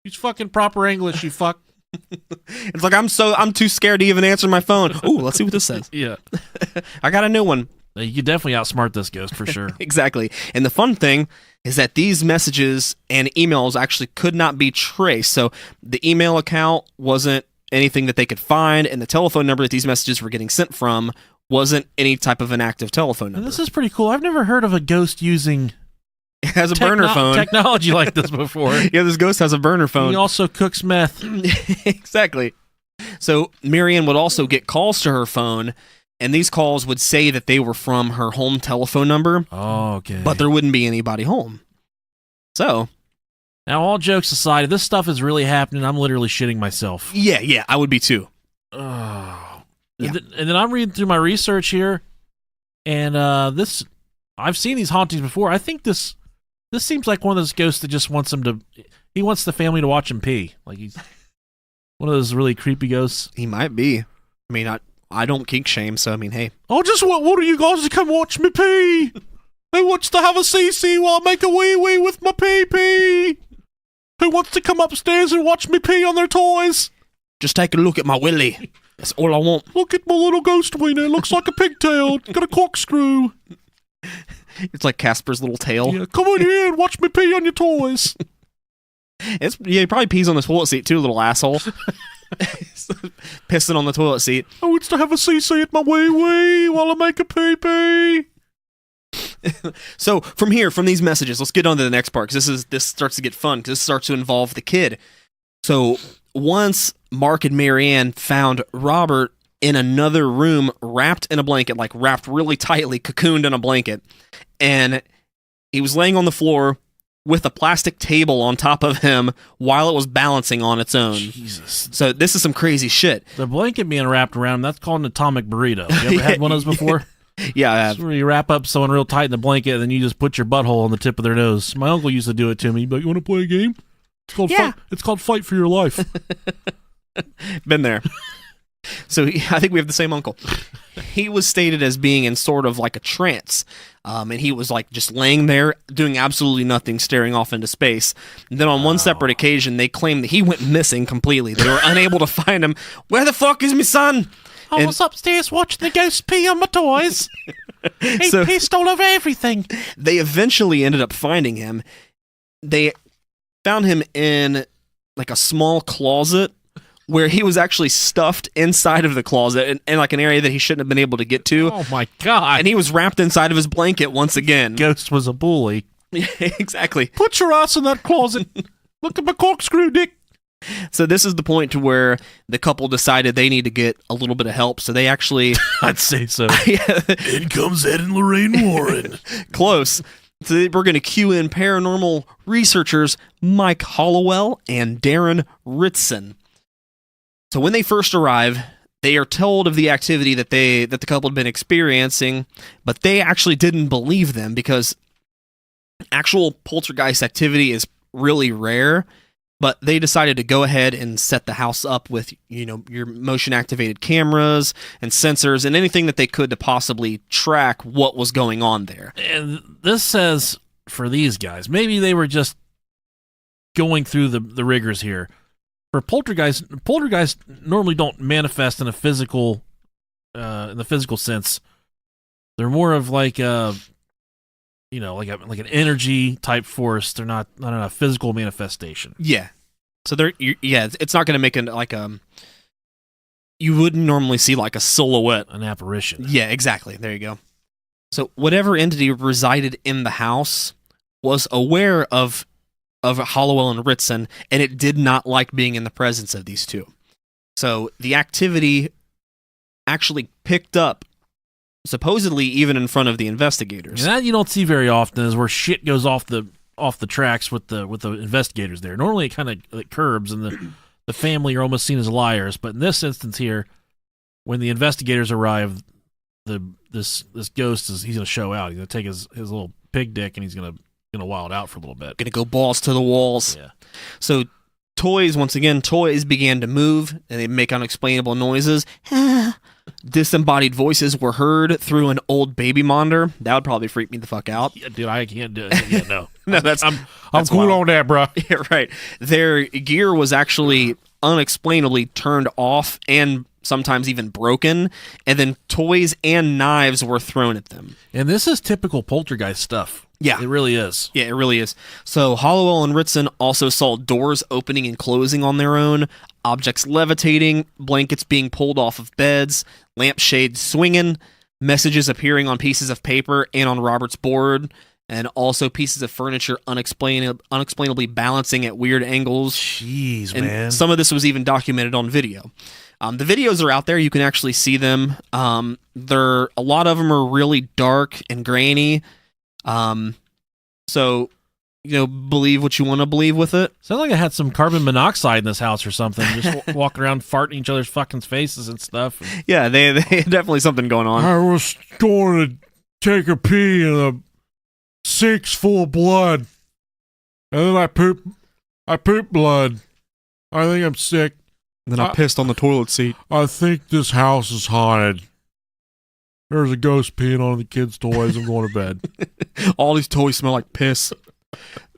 use fucking proper English, you fuck." It's like I'm too scared to even answer my phone. Ooh, let's see what this says. Yeah. I got a new one. You could definitely outsmart this ghost for sure. Exactly. And the fun thing is that these messages and emails actually could not be traced. So the email account wasn't anything that they could find, and the telephone number that these messages were getting sent from wasn't any type of an active telephone And number. this is pretty cool. I've never heard of a ghost using It has a burner phone. Technology like this before. Yeah, this ghost has a burner phone. He also cooks meth. Exactly. So Marianne would also get calls to her phone, and these calls would say that they were from her home telephone number. Oh, okay. But there wouldn't be anybody home. So, now, all jokes aside, if this stuff is really happening, I'm literally shitting myself. yeah, I would be too. Oh. Yeah. And then I'm reading through my research here, and this, I've seen these hauntings before. I think this seems like one of those ghosts that just wants he wants the family to watch him pee. Like he's one of those really creepy ghosts. He might be. I mean, I don't kink shame, so I mean, hey. I just want one of you guys to come watch me pee. Who wants to have a CC while I make a wee-wee with my pee-pee? Who wants to come upstairs and watch me pee on their toys? Just take a look at my willy. That's all I want. Look at my little ghost wiener. It looks like a pigtail. It's got a corkscrew. It's like Casper's little tail. Yeah, come on here and watch me pee on your toys. He probably pees on the toilet seat too, little asshole. Pissing on the toilet seat. I want to have a CC at my wee-wee while I make a pee-pee. So from these messages, let's get on to the next part, because this starts to get fun, because this starts to involve the kid. So once Marc and Marianne found Robert in another room, wrapped in a blanket, like wrapped really tightly, cocooned in a blanket, and he was laying on the floor with a plastic table on top of him while it was balancing on its own. Jesus. So this is some crazy shit. The blanket being wrapped around him, that's called an atomic burrito. You ever had one of those before? Yeah, I have. It's where you wrap up someone real tight in the blanket, and then you just put your butthole on the tip of their nose. My uncle used to do it to me. But you want to play a game? It's called Fight for Your Life. Been there. So I think we have the same uncle. He was stated as being in sort of like a trance, and he was like just laying there doing absolutely nothing, staring off into space. And then on one separate occasion, they claimed that he went missing completely. They were unable to find him. Where the fuck is my son? I was upstairs watching the ghost pee on my toys. He pissed all over everything. They eventually ended up finding him. They found him in like a small closet where he was actually stuffed inside of the closet in like an area that he shouldn't have been able to get to. Oh my God. And he was wrapped inside of his blanket once again. Ghost was a bully. Exactly. Put your ass in that closet. Look at my corkscrew dick. So this is the point to where the couple decided they need to get a little bit of help. So they actually... I'd say so. In comes Ed and Lorraine Warren. Close. So we're going to cue in paranormal researchers Mike Hollowell and Darren Ritson. So when they first arrive, they are told of the activity that the couple had been experiencing, but they actually didn't believe them because actual poltergeist activity is really rare. But they decided to go ahead and set the house up with, your motion-activated cameras and sensors and anything that they could to possibly track what was going on there. And this says, for these guys, maybe they were just going through the rigors here. For poltergeist normally don't manifest in a physical, in the physical sense. They're more of like a, like an energy type force. They're not a physical manifestation. Yeah. So it's not going to make you wouldn't normally see like a silhouette, an apparition. Yeah, exactly. There you go. So whatever entity resided in the house was aware of Hollowell and Ritson, and it did not like being in the presence of these two. So the activity actually picked up, supposedly even in front of the investigators. And that you don't see very often is where shit goes off the tracks with the investigators there. Normally it kind of like curbs, and the family are almost seen as liars. But in this instance here, when the investigators arrive, this ghost he's going to show out. He's going to take his little pig dick and he's going to wild out for a little bit. Going to go balls to the walls. Yeah. So toys began to move, and they make unexplainable noises. Disembodied voices were heard through an old baby monitor. That would probably freak me the fuck out. Yeah, dude, I can't do it. Yeah, no. No, I'm cool wild. on that, bro. Yeah, right. Their gear was actually unexplainably turned off and sometimes even broken, and then toys and knives were thrown at them. And this is typical poltergeist stuff. Yeah. It really is. Yeah, it really is. So Hollowell and Ritson also saw doors opening and closing on their own, objects levitating, blankets being pulled off of beds, lampshades swinging, messages appearing on pieces of paper and on Robert's board, and also pieces of furniture unexplainably balancing at weird angles. Jeez, And man. some of this was even documented on video. The videos are out there. You can actually see them. A lot of them are really dark and grainy. So, believe what you want to believe with it. Sounds like I had some carbon monoxide in this house or something. Just walking around farting each other's fucking faces and stuff. Yeah, they had definitely something going on. I was going to take a pee and the sink's full of blood. And then I poop blood. I think I'm sick. And then I pissed on the toilet seat. I think this house is haunted. There's a ghost peeing on the kids' toys. I'm going to bed. All these toys smell like piss.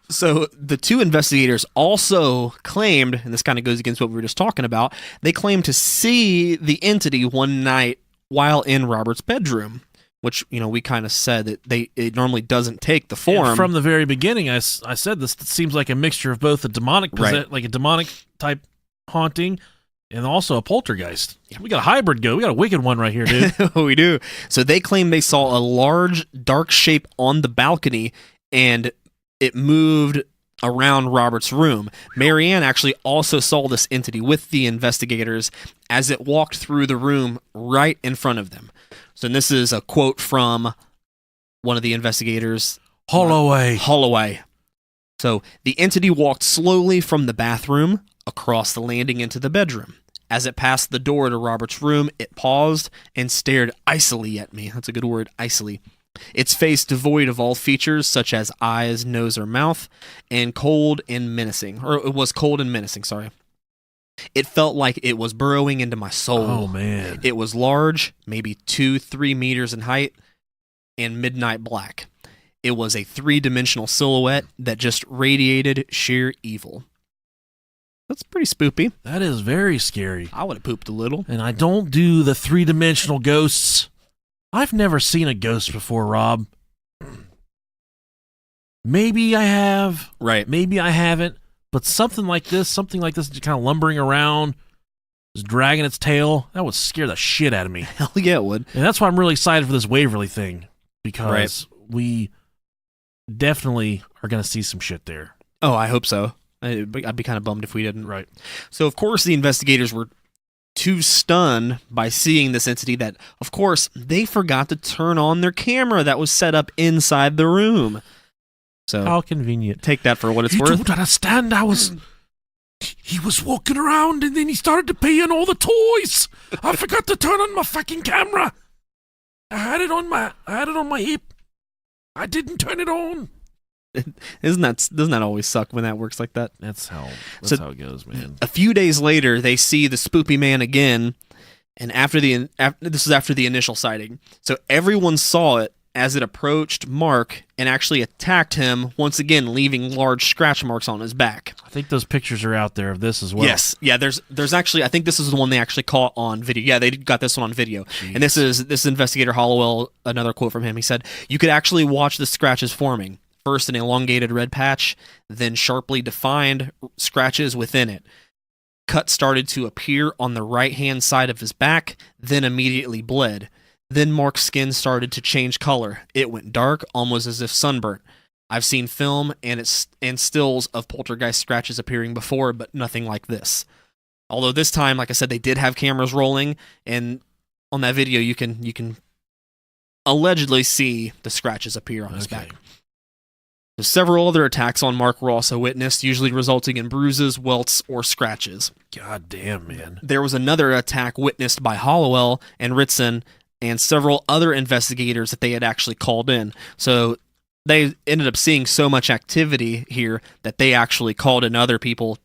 So the two investigators also claimed, and this kind of goes against what we were just talking about, they claimed to see the entity one night while in Robert's bedroom, which, we kind of said that it normally doesn't take the form. And from the very beginning, I said this seems like a mixture of both a demonic, like a demonic type haunting, and also a poltergeist. Yeah. We got a hybrid go. We got a wicked one right here, dude. We do. So they claim they saw a large, dark shape on the balcony, and it moved around Robert's room. Marianne actually also saw this entity with the investigators as it walked through the room right in front of them. So this is a quote from one of the investigators. Holloway. So the entity walked slowly from the bathroom across the landing into the bedroom. As it passed the door to Robert's room, it paused and stared icily at me. That's a good word, icily. Its face devoid of all features such as eyes, nose, or mouth, and cold and menacing. Or it was cold and menacing, sorry. It felt like it was burrowing into my soul. Oh, man. It was large, maybe 2-3 meters in height, and midnight black. It was a 3-dimensional silhouette that just radiated sheer evil. That's pretty spoopy. That is very scary. I would have pooped a little. And I don't do the 3-dimensional ghosts. I've never seen a ghost before, Rob. Maybe I have. Right. Maybe I haven't. But something like this just kind of lumbering around, just dragging its tail, that would scare the shit out of me. Hell yeah, it would. And that's why I'm really excited for this Waverly thing. Because we definitely are going to see some shit there. Oh, I hope so. I'd be kind of bummed if we didn't. Right. So, of course, the investigators were too stunned by seeing this entity that, of course, they forgot to turn on their camera that was set up inside the room. So, how convenient. Take that for what it's You worth. don't understand. He was walking around and then he started to pee on all the toys. I forgot to turn on my fucking camera. I had it on my hip. I didn't turn it on. Doesn't that always suck when that works like that? That's how it goes, man. A few days later, they see the spoopy man again, and this is after the initial sighting. So everyone saw it as it approached Mark and actually attacked him once again, leaving large scratch marks on his back. I think those pictures are out there of this as well. Yes, yeah. There's actually, I think this is the one they actually caught on video. Yeah, they got this one on video. Jeez. And this is investigator Hollowell. Another quote from him. He said, "You could actually watch the scratches forming. First an elongated red patch, then sharply defined scratches within it. Cuts started to appear on the right-hand side of his back, then immediately bled. Then Mark's skin started to change color. It went dark, almost as if sunburnt. I've seen film and stills of poltergeist scratches appearing before, but nothing like this." Although this time, like I said, they did have cameras rolling, and on that video you can allegedly see the scratches appear on his back. So several other attacks on Mark were also witnessed, usually resulting in bruises, welts, or scratches. God damn, man. There was another attack witnessed by Hollowell and Ritson and several other investigators that they had actually called in. So they ended up seeing so much activity here that they actually called in other people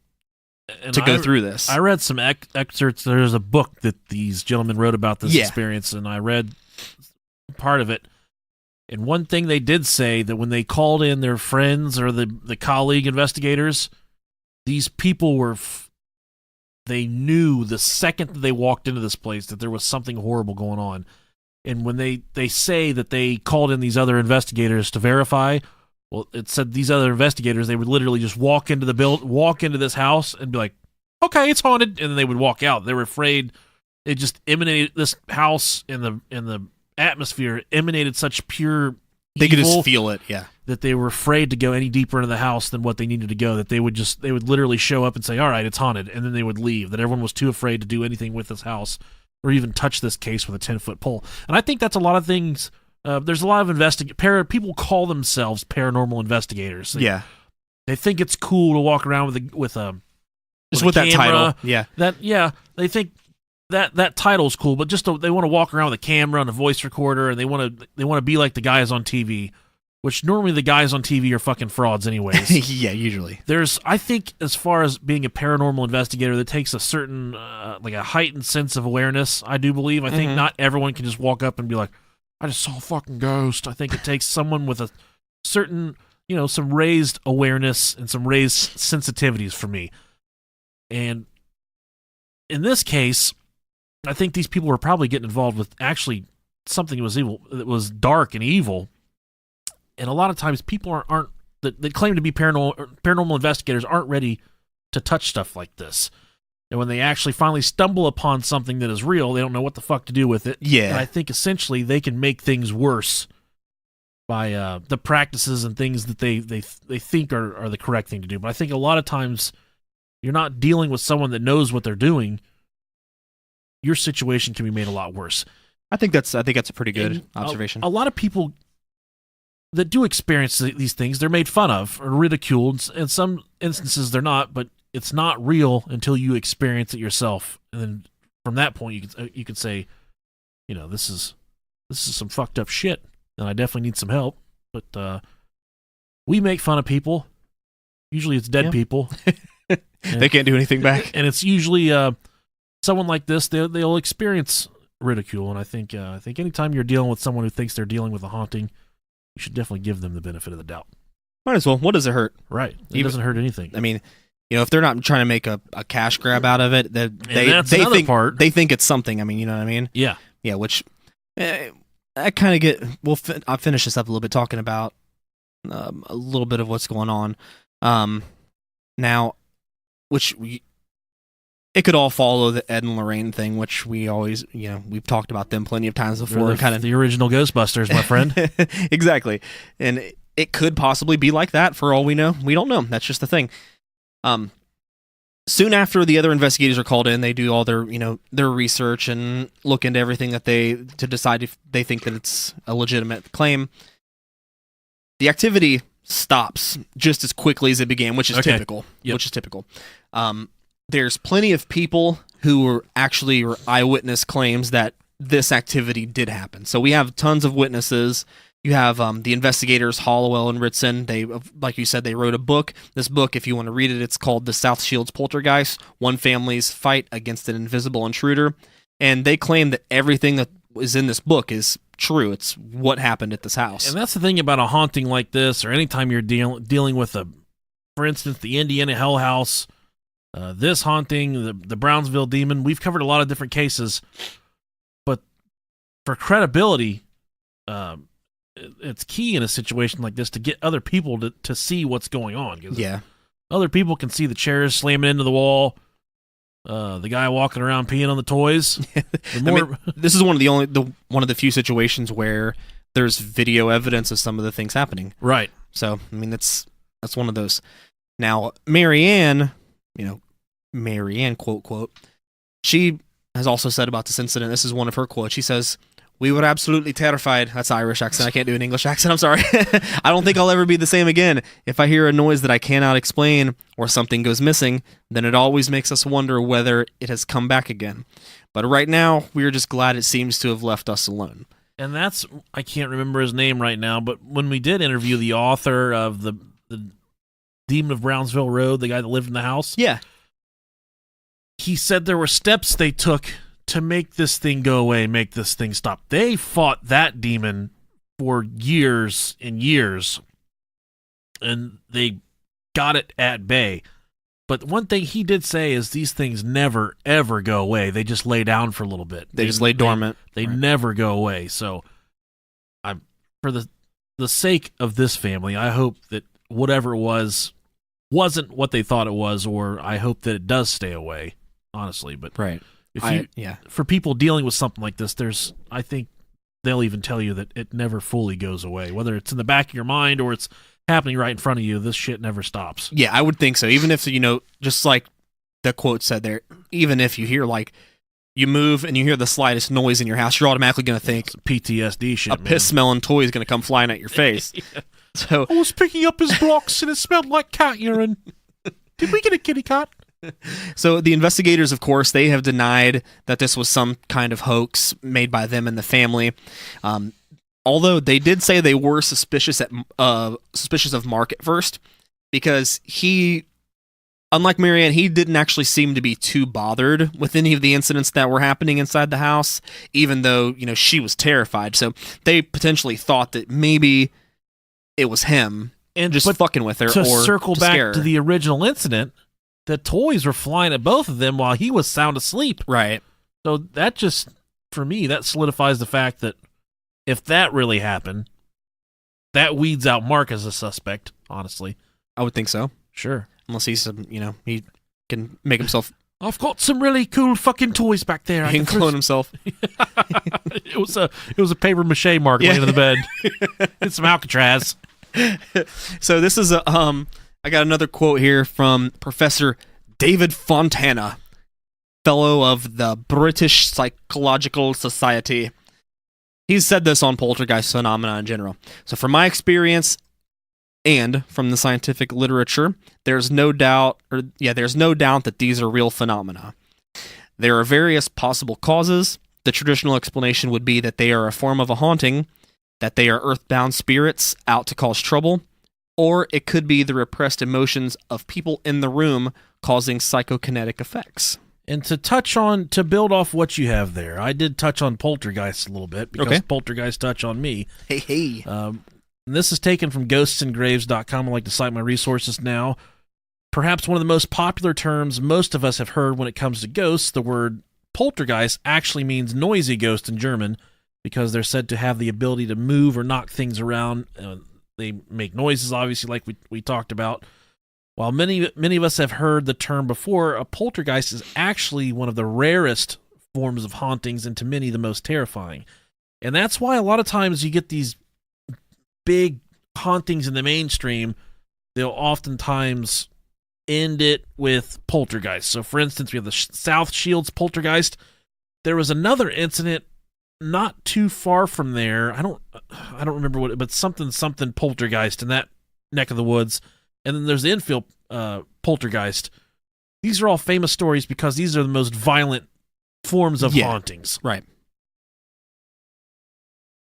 to go through this. I read some excerpts. There's a book that these gentlemen wrote about this experience, and I read part of it. And one thing they did say, that when they called in their friends or the colleague investigators, these people were, they knew the second that they walked into this place that there was something horrible going on. And when they say that they called in these other investigators to verify, well, it said these other investigators, they would literally just walk into this house and be like, okay, it's haunted. And then they would walk out. They were afraid. It just emanated, this house in the atmosphere emanated such pure They could evil, just feel it, yeah. that they were afraid to go any deeper into the house than what they needed to go, that they would literally show up and say, all right, it's haunted, and then they would leave, that everyone was too afraid to do anything with this house or even touch this case with a 10-foot pole. And I think that's a lot of things. There's a lot of people call themselves paranormal investigators. They think it's cool to walk around with a that title. Yeah. They think that title's cool, but they want to walk around with a camera and a voice recorder, and they want to be like the guys on TV, which normally the guys on TV are fucking frauds anyways. Yeah, usually. I think as far as being a paranormal investigator, that takes a certain like a heightened sense of awareness. I do believe. I think not everyone can just walk up and be like, I just saw a fucking ghost. I think it takes someone with a certain, some raised awareness and some raised sensitivities for me. And in this case, I think these people were probably getting involved with actually something that was evil, that was dark and evil. And a lot of times people aren't that claim to be paranormal investigators aren't ready to touch stuff like this. And when they actually finally stumble upon something that is real, they don't know what the fuck to do with it. Yeah. And I think essentially they can make things worse by the practices and things that they think are the correct thing to do. But I think a lot of times you're not dealing with someone that knows what they're doing. Your situation can be made a lot worse. I think that's a pretty good observation. A lot of people that do experience these things, they're made fun of or ridiculed. In some instances, they're not, but it's not real until you experience it yourself. And then from that point, you could say, this is some fucked up shit, and I definitely need some help. But we make fun of people. Usually, it's dead people. They can't do anything back, and it's usually someone like this. They'll experience ridicule, and I think anytime you're dealing with someone who thinks they're dealing with a haunting, you should definitely give them the benefit of the doubt. Might as well. What does it hurt? Right. It doesn't hurt anything. I mean, if they're not trying to make a cash grab out of it, they think it's something. I mean, you know what I mean? Yeah. Yeah. Which I kind of get. I'll finish this up a little bit talking about a little bit of what's going on. Now, it could all follow the Ed and Lorraine thing, which we always, we've talked about them plenty of times before. Kind of the original Ghostbusters, my friend. Exactly. And it could possibly be like that for all we know. We don't know. That's just the thing. Soon after the other investigators are called in, they do all their, their research and look into everything to decide if they think that it's a legitimate claim. The activity stops just as quickly as it began, which is typical. Yep. Which is typical. There's plenty of people who were actually eyewitness claims that this activity did happen. So we have tons of witnesses. You have the investigators, Hollowell and Ritson. They, like you said, they wrote a book. This book, if you want to read it, it's called The South Shields Poltergeist, One Family's Fight Against an Invisible Intruder. And they claim that everything that is in this book is true. It's what happened at this house. And that's the thing about a haunting like this, or anytime you're dealing with for instance, the Indiana Hell House, this haunting, the Brownsville demon. We've covered a lot of different cases, but for credibility, it's key in a situation like this to get other people to see what's going on. Yeah, other people can see the chairs slamming into the wall, the guy walking around peeing on the toys. This is one of the few situations where there's video evidence of some of the things happening. Right. So that's one of those. Now, Marianne, Marianne, quote, she has also said about this incident, this is one of her quotes, she says, "We were absolutely terrified." That's Irish accent. I can't do an English accent. I'm sorry. "I don't think I'll ever be the same again. If I hear a noise that I cannot explain or something goes missing, then it always makes us wonder whether it has come back again. But right now, we are just glad it seems to have left us alone." And I can't remember his name right now, but when we did interview the author of the Demon of Brownsville Road, the guy that lived in the house. Yeah. He said there were steps they took to make this thing go away, make this thing stop. They fought that demon for years and years, and they got it at bay. But one thing he did say is these things never, ever go away. They just lay down for a little bit. They just lay dormant. They never go away. So for the sake of this family, I hope that whatever it wasn't what they thought it was, or I hope that it does stay away, honestly. But right. for people dealing with something like this, I think they'll even tell you that it never fully goes away. Whether it's in the back of your mind or it's happening right in front of you, this shit never stops. Yeah, I would think so. Even if, just like the quote said there, even if you hear, like, you move and you hear the slightest noise in your house, you're automatically going to think It's PTSD shit, a piss-smelling toy is going to come flying at your face. Yeah. So I was picking up his blocks and it smelled like cat urine. Did we get a kitty cat? So the investigators, of course, they have denied that this was some kind of hoax made by them and the family. Although they did say they were suspicious of Mark at first, because he, unlike Marianne, he didn't actually seem to be too bothered with any of the incidents that were happening inside the house, even though, she was terrified. So they potentially thought that maybe it was him and just fucking with her. To or circle to back scare to her. the original incident, the toys were flying at both of them while he was sound asleep. Right. So that just, for me, that solidifies the fact that if that really happened, that weeds out Mark as a suspect, honestly. I would think so. Sure. Unless he's he can make himself, I've got some really cool fucking toys back there. he can clone himself. It was a paper mache Mark laying in the bed. It's some Alcatraz. So this is I got another quote here from Professor David Fontana, fellow of the British Psychological Society. He's said this on poltergeist phenomena in general. So from my experience and from the scientific literature, there's no doubt that these are real phenomena. There are various possible causes. The traditional explanation would be that they are a form of a haunting, that they are earthbound spirits out to cause trouble, or it could be the repressed emotions of people in the room causing psychokinetic effects. And to build off what you have there, I did touch on Poltergeist a little bit because Poltergeist touched on me. Hey. This is taken from ghostsandgraves.com. I like to cite my resources now. Perhaps one of the most popular terms most of us have heard when it comes to ghosts, the word poltergeist actually means noisy ghost in German because they're said to have the ability to move or knock things around. They make noises, obviously, like we talked about. While many of us have heard the term before, a poltergeist is actually one of the rarest forms of hauntings and to many the most terrifying. And that's why a lot of times you get these big hauntings in the mainstream, they'll oftentimes end it with poltergeist. So for instance, we have the South Shields poltergeist. There was another incident not too far from there. I don't remember what, but something poltergeist in that neck of the woods. And then there's the Enfield poltergeist. These are all famous stories because these are the most violent forms of hauntings. Right.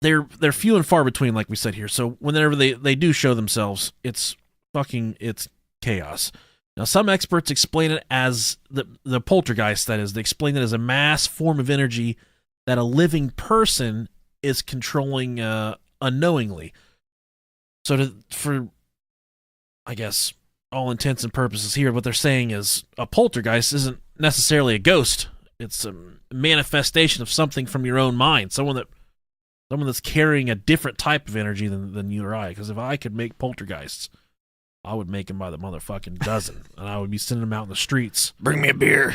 They're few and far between, like we said here. So whenever they do show themselves, it's chaos. Now, some experts explain it as the poltergeist, that is, they explain it as a mass form of energy that a living person is controlling unknowingly. So for I guess, all intents and purposes here, what they're saying is a poltergeist isn't necessarily a ghost. It's a manifestation of something from your own mind. Someone that's carrying a different type of energy than you or I. Because if I could make poltergeists, I would make them by the motherfucking dozen. And I would be sending them out in the streets. Bring me a beer.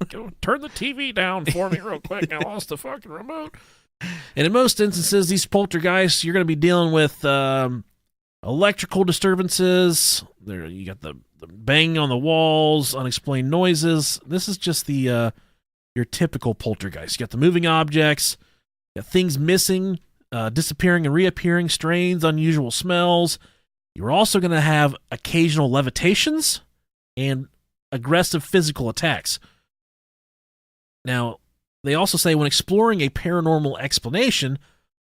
Go turn the TV down for me real quick. I lost the fucking remote. And in most instances, these poltergeists, you're going to be dealing with electrical disturbances. There, you got the banging on the walls, unexplained noises. This is just your typical poltergeist. You got the moving objects, you got things missing, disappearing and reappearing, strains, unusual smells. You're also going to have occasional levitations and aggressive physical attacks. Now, they also say when exploring a paranormal explanation,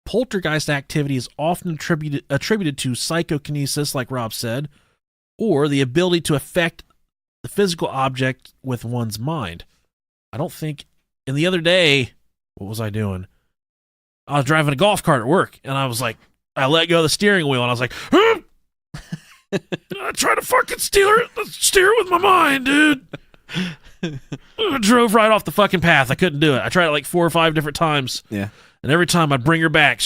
poltergeist activity is often attributed to psychokinesis, like Rob said, or the ability to affect the physical object with one's mind. I don't think... And the other day, what was I doing? I was driving a golf cart at work, and I was like, I let go of the steering wheel, and I was like, I tried to fucking steer it with my mind, dude. I drove right off the fucking path. I couldn't do it. I tried it like 4 or 5 different times. Yeah. And every time I'd bring her back,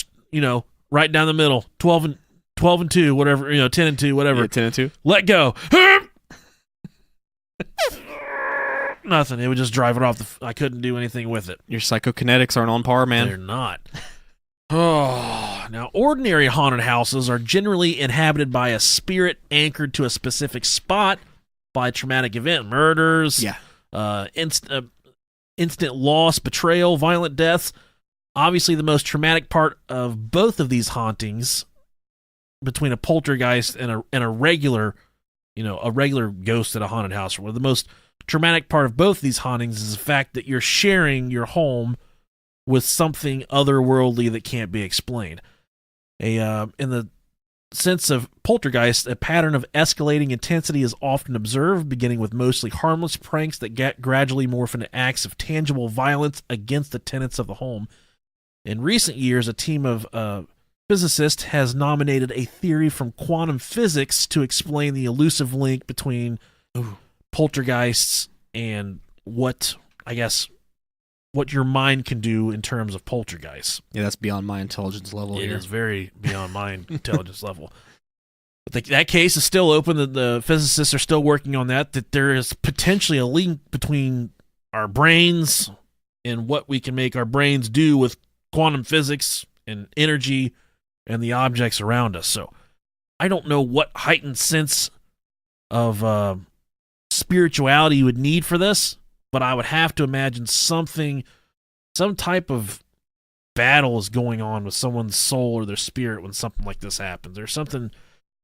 right down the middle, 12 and 2, whatever, 10 and 2, whatever. Yeah, 10 and 2. Let go. Nothing. It would just drive it off I couldn't do anything with it. Your psychokinetics aren't on par, man. They're not. Oh, now ordinary haunted houses are generally inhabited by a spirit anchored to a specific spot by a traumatic event, murders, instant loss, betrayal, violent deaths. Obviously, the most traumatic part of both of these hauntings, between a poltergeist and a regular, a regular ghost at a haunted house, the most traumatic part of both of these hauntings is the fact that you're sharing your home with something otherworldly that can't be explained. In the sense of poltergeist, a pattern of escalating intensity is often observed, beginning with mostly harmless pranks that gradually morph into acts of tangible violence against the tenants of the home. In recent years, a team of physicists has nominated a theory from quantum physics to explain the elusive link between poltergeists and what your mind can do in terms of poltergeists. Yeah, that's beyond my intelligence level. It is very beyond my intelligence level. But that case is still open. The physicists are still working on that there is potentially a link between our brains and what we can make our brains do with quantum physics and energy and the objects around us. So I don't know what heightened sense of spirituality you would need for this, but I would have to imagine some type of battle is going on with someone's soul or their spirit when something like this happens. There's something,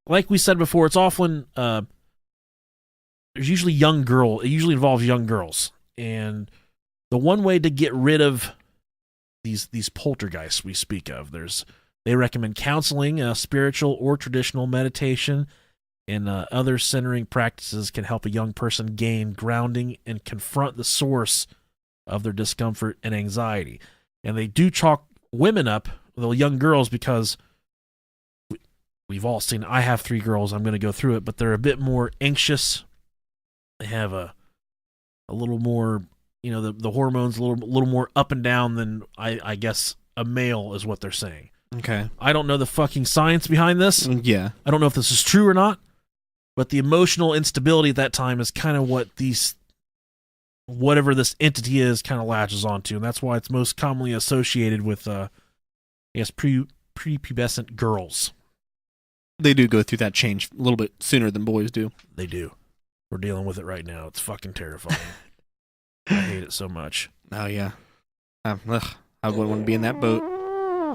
like we said before, it's often, there's usually it usually involves young girls. And the one way to get rid of these poltergeists we speak of, they recommend counseling, spiritual or traditional meditation, and other centering practices can help a young person gain grounding and confront the source of their discomfort and anxiety. And they do chalk women up, the young girls, because we've all seen, I have 3 girls, I'm going to go through it, but they're a bit more anxious. They have a little more, the hormones a little more up and down than I guess a male is what they're saying. Okay. I don't know the fucking science behind this. Yeah. I don't know if this is true or not, but the emotional instability at that time is kind of what whatever this entity is kind of latches onto, and that's why it's most commonly associated with, prepubescent girls. They do go through that change a little bit sooner than boys do. They do. We're dealing with it right now. It's fucking terrifying. I hate it so much. Oh, yeah. I wouldn't want to be in that boat.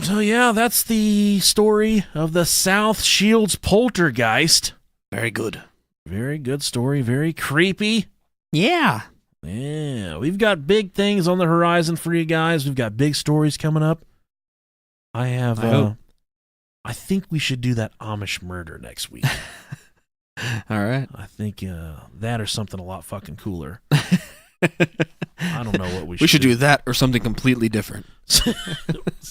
So, yeah, that's the story of the South Shields poltergeist. Very good. Very good story. Very creepy. Yeah. Yeah. We've got big things on the horizon for you guys. We've got big stories coming up. I think we should do that Amish murder next week. All right. I think that or something a lot fucking cooler. I don't know what we should do. We should do that or something completely different.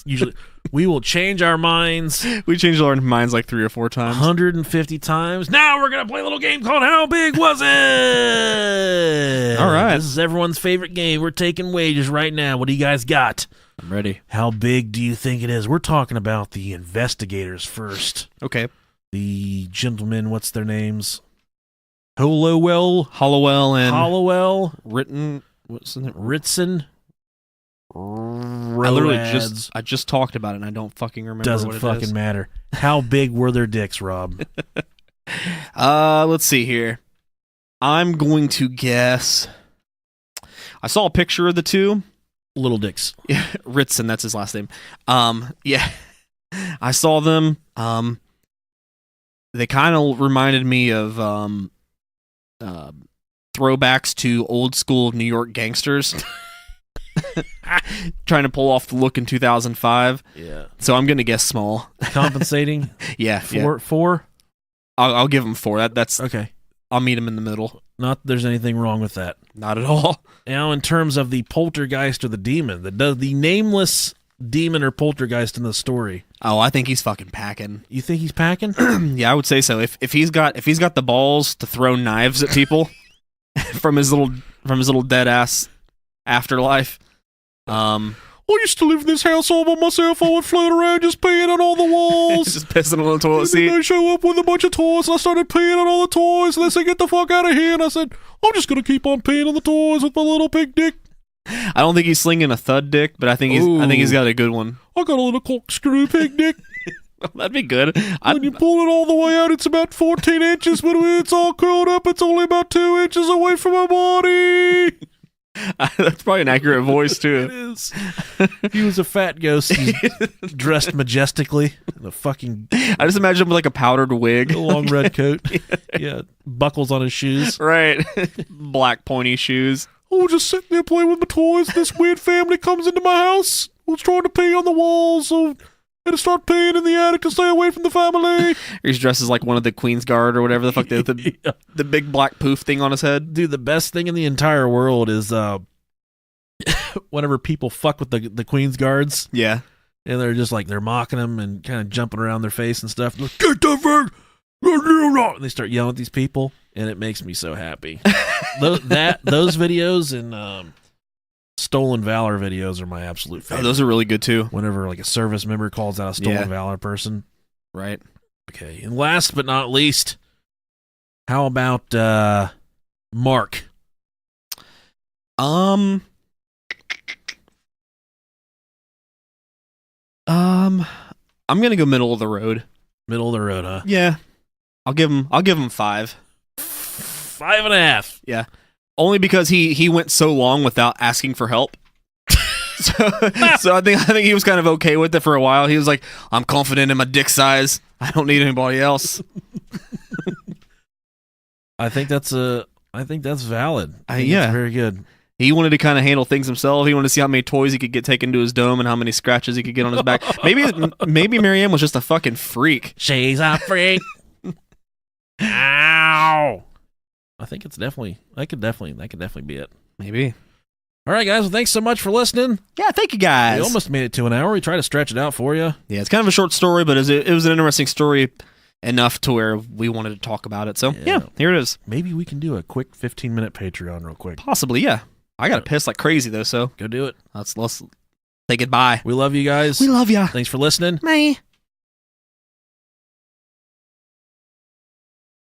Usually, we will change our minds. We changed our minds like 3 or 4 times. 150 times. Now we're going to play a little game called How Big Was It? All right. This is everyone's favorite game. We're taking wages right now. What do you guys got? I'm ready. How big do you think it is? We're talking about the investigators first. Okay. The gentlemen, what's their names? Hollowell and Written. What's the name? Ritson. I just talked about it and I don't fucking remember. Doesn't what it fucking is. matter. How big were their dicks, Rob? Let's see here. I'm going to guess. I saw a picture of the two. Little dicks. Yeah, Ritson, that's his last name. Yeah. I saw them. They kind of reminded me of throwbacks to old school New York gangsters. Trying to pull off the look in 2005. Yeah. So I'm going to guess small. Compensating? Yeah. Four? I'll give them 4. That's okay. I'll meet them in the middle. Not that there's anything wrong with that. Not at all. Now, in terms of the poltergeist or the demon, the nameless demon or poltergeist in the story. Oh, I think he's fucking packing. You think he's packing? Yeah, I would say so. If he's got the balls to throw knives at people from his little dead ass afterlife. I used to live in this house all by myself. I would float around just peeing on all the walls. Just pissing on the toilet And seat. then they show up with a bunch of toys, and I started peeing on all the toys, and they said, "Get the fuck out of here." And I said, "I'm just going to keep on peeing on the toys with my little big dick." I don't think he's slinging a thud dick, but I think he's got a good one. I got a little corkscrew pig dick. That'd be good. When you pull it all the way out, it's about 14 inches, but when it's all curled up, it's only about 2 inches away from my body. That's probably an accurate voice, It too. is. He was a fat ghost. He's dressed majestically in a fucking I just imagine him with like a powdered wig. long red coat. Yeah, buckles on his shoes. Right. Black pointy shoes. Oh, just sitting there playing with my toys. This weird family comes into my house. Was trying to pee on the walls, so I had to start peeing in the attic to stay away from the family. He's dressed as like one of the Queen's Guard or whatever the fuck Yeah. the big black poof thing on his head. Dude, the best thing in the entire world is whenever people fuck with the Queen's Guards, Yeah. and they're just like, they're mocking them and kind of jumping around their face and stuff. Like, get the fuck! And they start yelling at these people, and it makes me so happy. Those videos and Stolen Valor videos are my absolute favorite. Oh, those are really good too. Whenever like a service member calls out a Stolen Valor person. Right. Okay, and last but not least, how about Mark? I'm gonna go middle of the road. Middle of the road, huh? Yeah. I'll give him 5. 5.5. Yeah. Only because he went so long without asking for help. So I think he was kind of okay with it for a while. He was like, I'm confident in my dick size. I don't need anybody else. I think that's valid. I think yeah. that's very good. He wanted to kind of handle things himself. He wanted to see how many toys he could get taken to his dome and how many scratches he could get on his back. Maybe Marianne was just a fucking freak. She's a freak. Ow. I think it's definitely. That could definitely be it. Maybe. All right, guys. Well, thanks so much for listening. Yeah, thank you guys. We almost made it to an hour. We tried to stretch it out for you. Yeah, it's kind of a short story, but it was an interesting story enough to where we wanted to talk about it. So, yeah, here it is. Maybe we can do a quick 15-minute Patreon real quick. Possibly, yeah. I got to piss like crazy, though, so Go do it. let's say goodbye. We love you guys. We love ya. Thanks for listening. Bye.